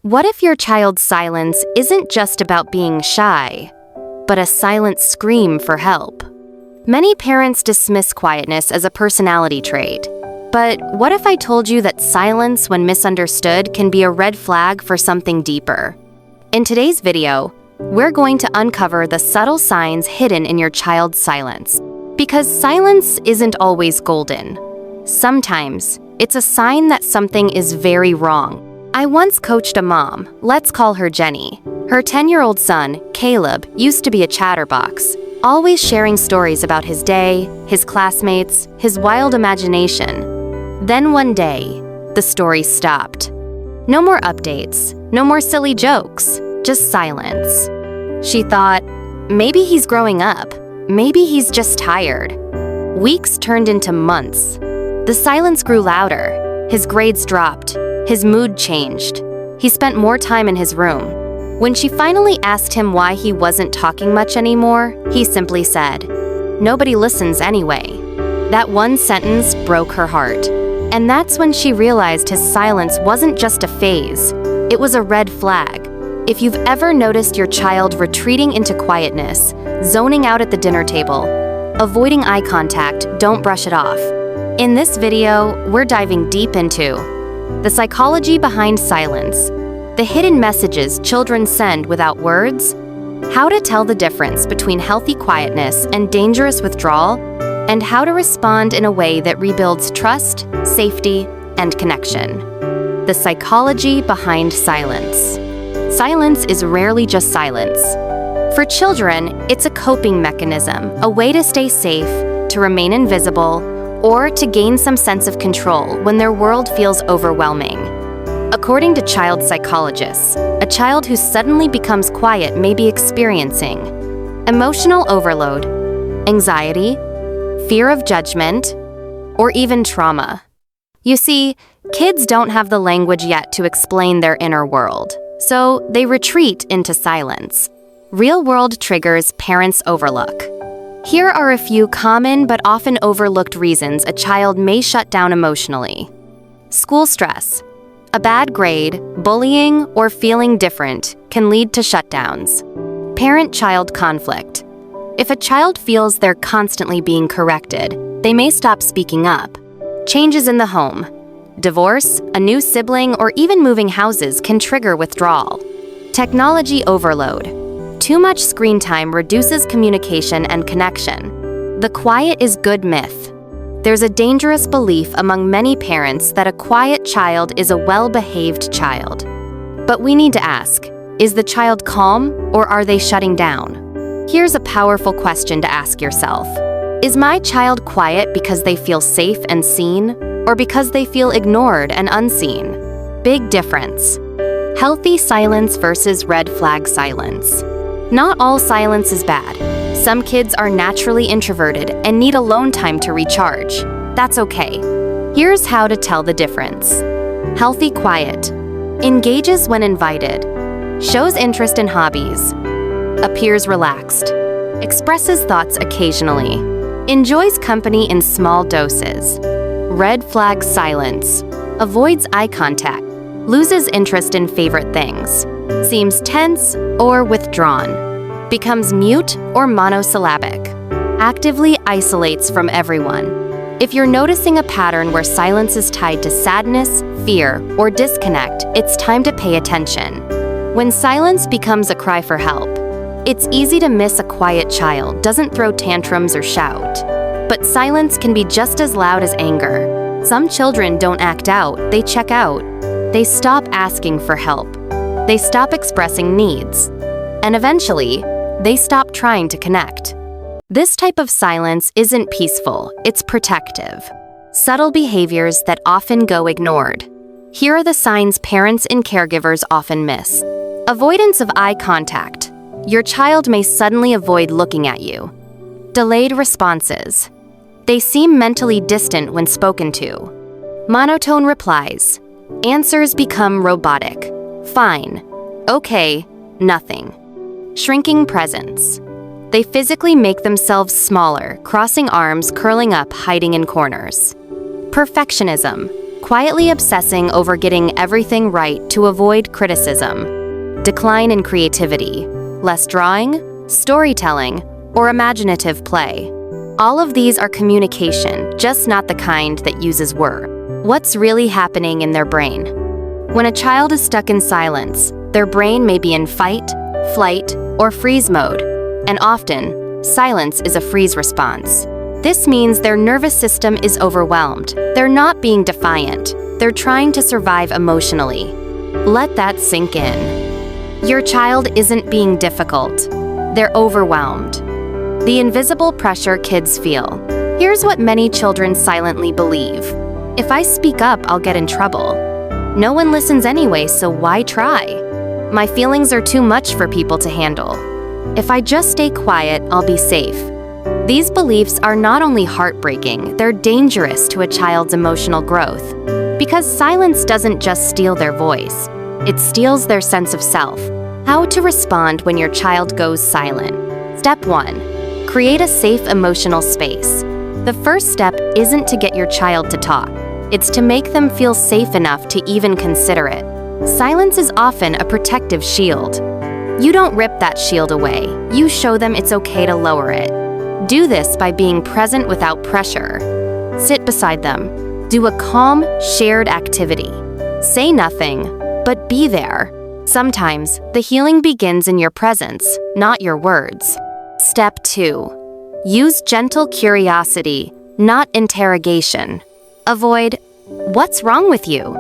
What if your child's silence isn't just about being shy, but a silent scream for help? Many parents dismiss quietness as a personality trait. But what if I told you that silence, when misunderstood, can be a red flag for something deeper? In today's video, we're going to uncover the subtle signs hidden in your child's silence. Because silence isn't always golden. Sometimes, it's a sign that something is very wrong. I once coached a mom, let's call her Jenny. Her 10-year-old son, Caleb, used to be a chatterbox, always sharing stories about his day, his classmates, his wild imagination. Then one day, the story stopped. No more updates, no more silly jokes, just silence. She thought, maybe he's growing up, maybe he's just tired. Weeks turned into months. The silence grew louder, his grades dropped, his mood changed. He spent more time in his room. When she finally asked him why he wasn't talking much anymore, he simply said, "Nobody listens anyway." That one sentence broke her heart. And that's when she realized his silence wasn't just a phase, it was a red flag. If you've ever noticed your child retreating into quietness, zoning out at the dinner table, avoiding eye contact, don't brush it off. In this video, we're diving deep into the psychology behind silence, the hidden messages children send without words, how to tell the difference between healthy quietness and dangerous withdrawal, and how to respond in a way that rebuilds trust, safety, and connection. The psychology behind silence. Silence is rarely just silence. For children, it's a coping mechanism, a way to stay safe, to remain invisible, or to gain some sense of control when their world feels overwhelming. According to child psychologists, a child who suddenly becomes quiet may be experiencing emotional overload, anxiety, fear of judgment, or even trauma. You see, kids don't have the language yet to explain their inner world, so they retreat into silence. Real-world triggers parents overlook. Here are a few common but often overlooked reasons a child may shut down emotionally. School stress. A bad grade, bullying, or feeling different can lead to shutdowns. Parent-child conflict. If a child feels they're constantly being corrected, they may stop speaking up. Changes in the home. Divorce, a new sibling, or even moving houses can trigger withdrawal. Technology overload. Too much screen time reduces communication and connection. The quiet is good myth. There's a dangerous belief among many parents that a quiet child is a well-behaved child. But we need to ask, is the child calm or are they shutting down? Here's a powerful question to ask yourself. Is my child quiet because they feel safe and seen, or because they feel ignored and unseen? Big difference. Healthy silence versus red flag silence. Not all silence is bad. Some kids are naturally introverted and need alone time to recharge. That's okay. Here's how to tell the difference. Healthy quiet. Engages when invited. Shows interest in hobbies. Appears relaxed. Expresses thoughts occasionally. Enjoys company in small doses. Red flag silence. Avoids eye contact. Loses interest in favorite things. Seems tense or withdrawn. Becomes mute or monosyllabic. Actively isolates from everyone. If you're noticing a pattern where silence is tied to sadness, fear, or disconnect, it's time to pay attention. When silence becomes a cry for help, it's easy to miss a quiet child doesn't throw tantrums or shout. But silence can be just as loud as anger. Some children don't act out, they check out. They stop asking for help. They stop expressing needs. And eventually, they stop trying to connect. This type of silence isn't peaceful, it's protective. Subtle behaviors that often go ignored. Here are the signs parents and caregivers often miss. Avoidance of eye contact. Your child may suddenly avoid looking at you. Delayed responses. They seem mentally distant when spoken to. Monotone replies. Answers become robotic. Fine. Okay. Nothing. Shrinking presence. They physically make themselves smaller, crossing arms, curling up, hiding in corners. Perfectionism. quietly obsessing over getting everything right to avoid criticism, decline in creativity, less drawing, storytelling, or imaginative play. All of these are communication, just not the kind that uses words. What's really happening in their brain? When a child is stuck in silence, their brain may be in fight, flight, or freeze mode, and often, silence is a freeze response. This means their nervous system is overwhelmed. They're not being defiant. They're trying to survive emotionally. Let that sink in. Your child isn't being difficult. They're overwhelmed. The invisible pressure kids feel. Here's what many children silently believe. If I speak up, I'll get in trouble. No one listens anyway, so why try? My feelings are too much for people to handle. If I just stay quiet, I'll be safe. These beliefs are not only heartbreaking, they're dangerous to a child's emotional growth. Because silence doesn't just steal their voice, it steals their sense of self. How to respond when your child goes silent. Step 1. Create a safe emotional space. The first step isn't to get your child to talk. It's to make them feel safe enough to even consider it. Silence is often a protective shield. You don't rip that shield away. You show them it's okay to lower it. Do this by being present without pressure. Sit beside them. Do a calm, shared activity. Say nothing, but be there. Sometimes, the healing begins in your presence, not your words. Step 2. Use gentle curiosity, not interrogation. Avoid, "What's wrong with you?"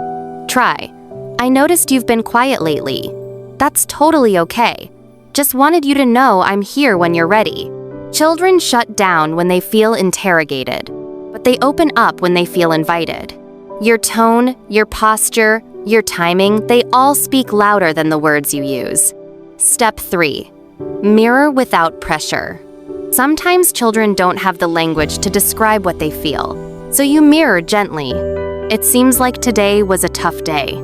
Try, "I noticed you've been quiet lately." That's totally okay. Just wanted you to know I'm here when you're ready. Children shut down when they feel interrogated, but they open up when they feel invited. Your tone, your posture, your timing, they all speak louder than the words you use. Step 3. Mirror without pressure. Sometimes children don't have the language to describe what they feel, so you mirror gently. "It seems like today was a tough day.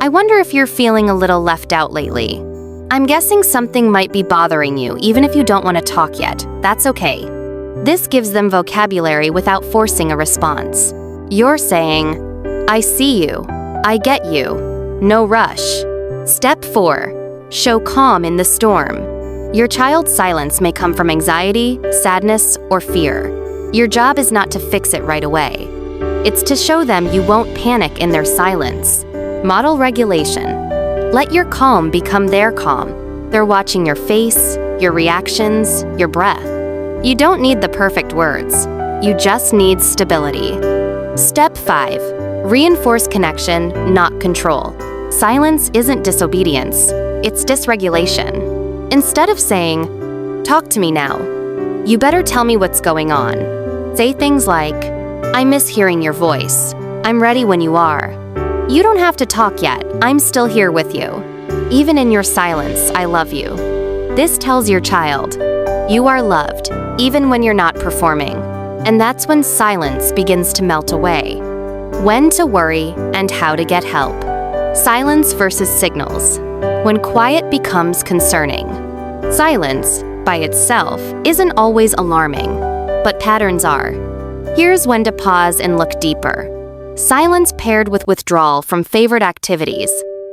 I wonder if you're feeling a little left out lately. I'm guessing something might be bothering you, even if you don't want to talk yet. That's okay." This gives them vocabulary without forcing a response. You're saying, "I see you. I get you. No rush." Step 4. Show calm in the storm. Your child's silence may come from anxiety, sadness, or fear. Your job is not to fix it right away. It's to show them you won't panic in their silence. Model regulation. Let your calm become their calm. They're watching your face, your reactions, your breath. You don't need the perfect words. You just need stability. Step 5. Reinforce connection, not control. Silence isn't disobedience. It's dysregulation. Instead of saying, "Talk to me now," you better tell me what's going on. Say things like, "I miss hearing your voice. I'm ready when you are. You don't have to talk yet. I'm still here with you. Even in your silence, I love you." This tells your child, you are loved, even when you're not performing. And that's when silence begins to melt away. When to worry and how to get help. Silence versus signals. When quiet becomes concerning. Silence, by itself, isn't always alarming, but patterns are. Here's when to pause and look deeper. Silence paired with withdrawal from favorite activities.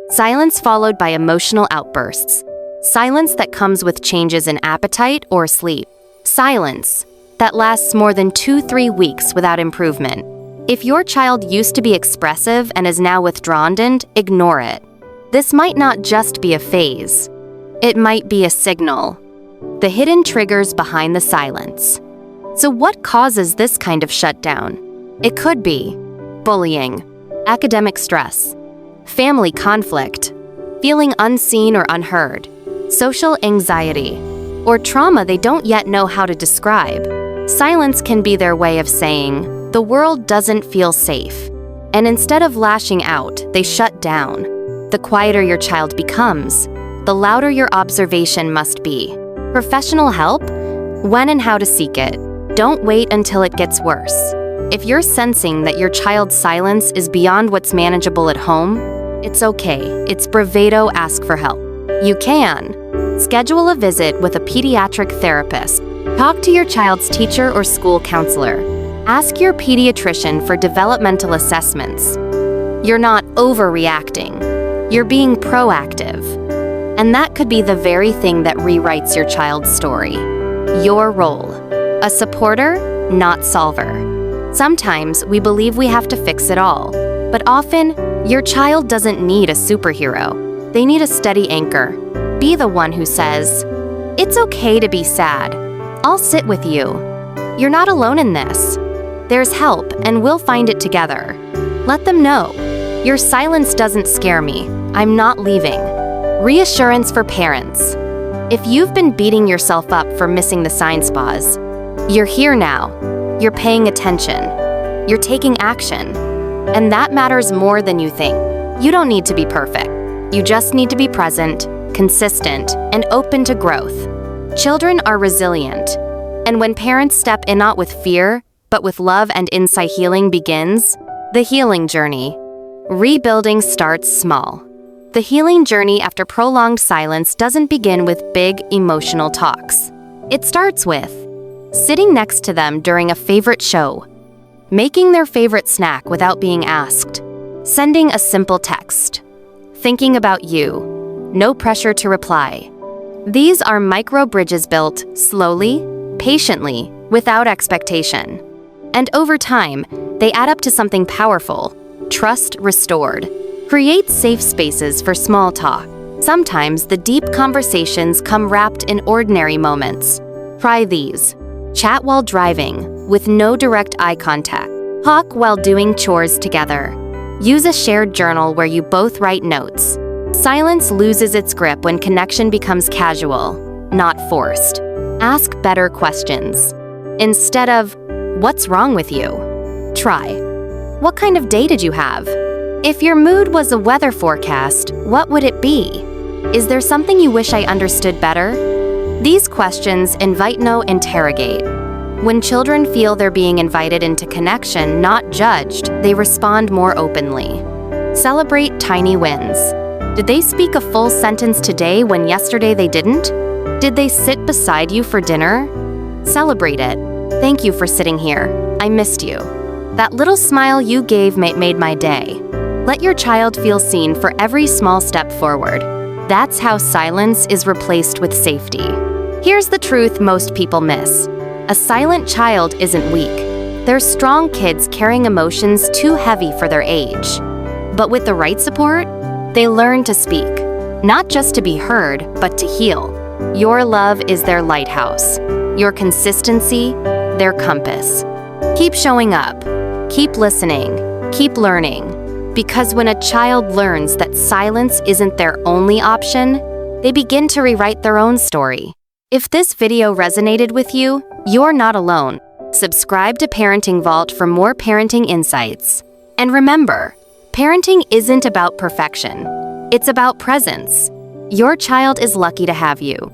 Silence followed by emotional outbursts. Silence that comes with changes in appetite or sleep. Silence that lasts more than 2-3 weeks without improvement. If your child used to be expressive and is now withdrawn, ignore it. This might not just be a phase. It might be a signal. The hidden triggers behind the silence. So what causes this kind of shutdown? It could be bullying, academic stress, family conflict, feeling unseen or unheard, social anxiety, or trauma they don't yet know how to describe. Silence can be their way of saying, "The world doesn't feel safe." And instead of lashing out, they shut down. The quieter your child becomes, the louder your observation must be. Professional help? When and how to seek it. Don't wait until it gets worse. If you're sensing that your child's silence is beyond what's manageable at home, it's okay. It's bravado, ask for help. You can. Schedule a visit with a pediatric therapist. Talk to your child's teacher or school counselor. Ask your pediatrician for developmental assessments. You're not overreacting. You're being proactive. And that could be the very thing that rewrites your child's story. Your role. A supporter, not solver. Sometimes we believe we have to fix it all, but often, your child doesn't need a superhero. They need a steady anchor. Be the one who says, "It's okay to be sad. I'll sit with you. You're not alone in this. There's help, and we'll find it together." Let them know, "Your silence doesn't scare me. I'm not leaving." Reassurance for parents. If you've been beating yourself up for missing the science pause, you're here now. You're paying attention. You're taking action. And that matters more than you think. You don't need to be perfect. You just need to be present, consistent, and open to growth. Children are resilient. And when parents step in not with fear, but with love and insight, healing begins. The healing journey. Rebuilding starts small. The healing journey after prolonged silence doesn't begin with big emotional talks. It starts with sitting next to them during a favorite show, making their favorite snack without being asked, sending a simple text, thinking about you, no pressure to reply. These are micro bridges built slowly, patiently, without expectation. And over time, they add up to something powerful, trust restored. Create safe spaces for small talk. Sometimes the deep conversations come wrapped in ordinary moments. Try these. Chat while driving, with no direct eye contact. Talk while doing chores together. Use a shared journal where you both write notes. Silence loses its grip when connection becomes casual, not forced. Ask better questions. Instead of, "What's wrong with you?" Try, "What kind of day did you have?" If your mood was a weather forecast, what would it be? Is there something you wish I understood better? These questions invite, no interrogate. When children feel they're being invited into connection, not judged, they respond more openly. Celebrate tiny wins. Did they speak a full sentence today when yesterday they didn't? Did they sit beside you for dinner? Celebrate it. "Thank you for sitting here. I missed you. That little smile you gave made my day." Let your child feel seen for every small step forward. That's how silence is replaced with safety. Here's the truth most people miss. A silent child isn't weak. They're strong kids carrying emotions too heavy for their age. But with the right support, they learn to speak. Not just to be heard, but to heal. Your love is their lighthouse. Your consistency, their compass. Keep showing up. Keep listening. Keep learning. Because when a child learns that silence isn't their only option, they begin to rewrite their own story. If this video resonated with you, you're not alone. Subscribe to Parenting Vault for more parenting insights. And remember, parenting isn't about perfection. It's about presence. Your child is lucky to have you.